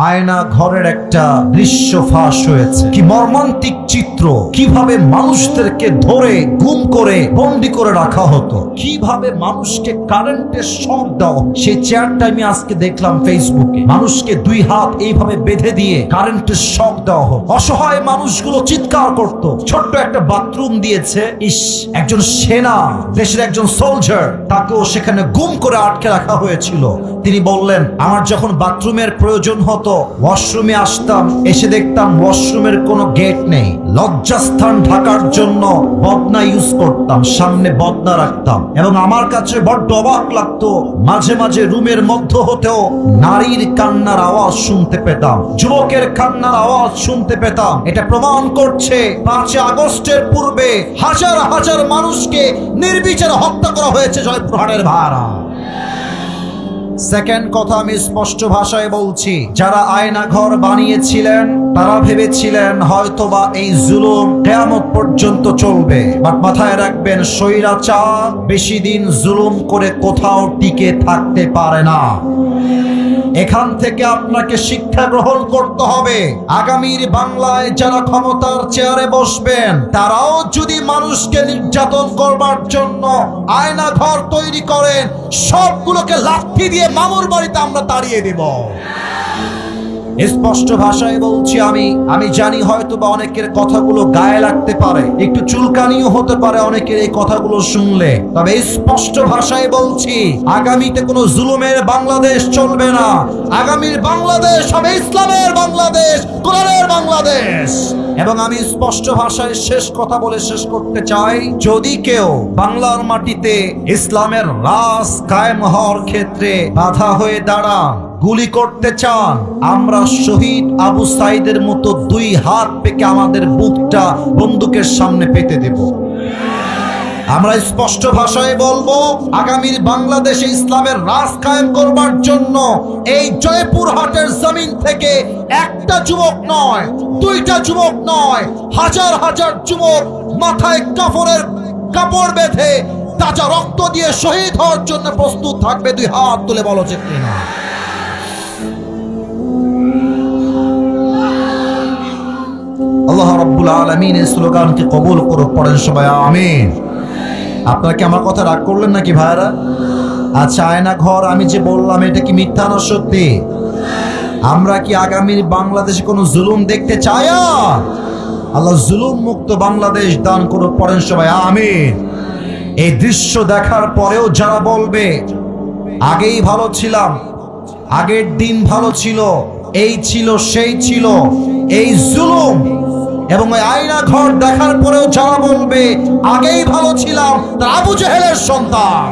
আয়না ঘরের একটা দৃশ্য ফাঁস হয়েছে। কি মর্মান্তিক চিত্র! কিভাবে মানুষদেরকে ধরে গুম করে বন্দি করে রাখা হতো, কিভাবে মানুষকে কারেন্টের শক দাও। সেই চেয়ারটা আমি আজকে দেখলাম ফেসবুকে, মানুষকে দুই হাত এইভাবে বেঁধে দিয়ে কারেন্টের শক দেওয়া হতো। অসহায় মানুষগুলো চিৎকার করত। ছোট্ট একটা বাথরুম দিয়েছে, ইস, একজন সেনা, দেশের একজন সোলজার, তাকেও সেখানে গুম করে আটকে রাখা হয়েছিল। তিনি বললেন, আমার যখন বাথরুমের প্রয়োজন হতো ওয়াশরুমে আসতাম, এসে দেখতাম ওয়াশরুমের কোনো গেট নেই। লজ্জাস্থান ঢাকার জন্য বদনা ইউজ করতাম, সামনে বদনা রাখতাম, এবং আমার কাছে বড্ড অবাক লাগতো। মাঝে মাঝে রুমের মধ্য হতেও নারীর কান্নার আওয়াজ শুনতে পেতাম, যুবকের কান্নার আওয়াজ শুনতে পেতাম। এটা প্রমাণ করছে 5 আগস্টের পূর্বে হাজার হাজার মানুষকে নির্বিচারে হত্যা করা হয়েছে জয়পুরহাটের ভাড়া। সেকেন্ড কথা আমি স্পষ্ট ভাষায় বলছি, যারা আয়না ঘর বানিয়েছিলেন তারা ভেবেছিলেন হয়তোবা এই জুলুম কিয়ামত পর্যন্ত চলবে। বাট মাথায় রাখবেন, স্বৈরাচার বেশি দিন জুলুম করে কোথাও টিকে থাকতে পারে না। এখান থেকে আপনাকে শিক্ষা গ্রহণ করতে হবে। আগামীর বাংলায় যারা ক্ষমতার চেয়ারে বসবেন তারাও যদি মানুষকে নির্যাতন করবার জন্য আয়না ঘর তৈরি করেন, সবগুলোকে লাঠি দিয়ে মামুর বাড়িতে আমরা তাড়িয়ে দেব। স্পষ্ট ভাষায় বলছি, আমি জানি হয়তো বা অনেকের কথাগুলো গায়ে লাগতে পারে, একটু চুলকানিও হতে পারে অনেকের এই কথাগুলো শুনলে, তবে স্পষ্ট ভাষায় বলছি, আগামীতে কোনো জুলুমের বাংলাদেশ চলবে না। আগামীর বাংলাদেশ হবে ইসলামের বাংলাদেশ, কোরআনের বাংলাদেশ। এবং আমি স্পষ্ট ভাষায় শেষ কথা বলে শেষ করতে চাই, যদি কেউ বাংলার মাটিতে ইসলামের রাজ কায়েম হওয়ার ক্ষেত্রে বাধা হয়ে দাঁড়ান, গুলি করতে চান, আমরা শহীদ আবু সাইদের মতো 2 হাত পেকে আমাদের বুকটা বন্দুকের সামনে পেতে দেব। আমরা স্পষ্ট ভাষায় বলবো, আগামীর বাংলাদেশে ইসলামের রাজ কায়েম করবার জন্য এই জয়পুরহাটের জমিন থেকে একটা যুবক নয়, 2টা যুবক নয়, হাজার হাজার যুবক মাথায় কাফনের কাপড় বেঁধে তাজা রক্ত দিয়ে শহীদ হওয়ার জন্য প্রস্তুত থাকবে। 2 হাত তুলে বলো যে কিনা। আল্লাহ রাব্বুল আলামিন এই স্লোগানকে কবুল করুক। পড়েন সবাই আমিন। আপনারা কি আমার কথা রাগ করলেন নাকি ভাইরা? আচ্ছা, আয়না ঘর আমি যে বললাম, এটা কি মিথ্যা না সত্যি? আমরা কি আগামীর বাংলাদেশে কোনো জুলুম দেখতে চাই? আল্লাহ জুলুম মুক্ত বাংলাদেশ দান করুক। পড়েন সবাই আমিন। এই দৃশ্য দেখার পরেও যারা বলবে আগেই ভালো ছিলাম, আগের দিন ভালো ছিল, এই ছিল সেই ছিল, এই জুলুম এবং ওই আয়না ঘর দেখার পরেও যারা বলবে আগেই ভালো ছিলাম, তারা আবু জেহেলের সন্তান।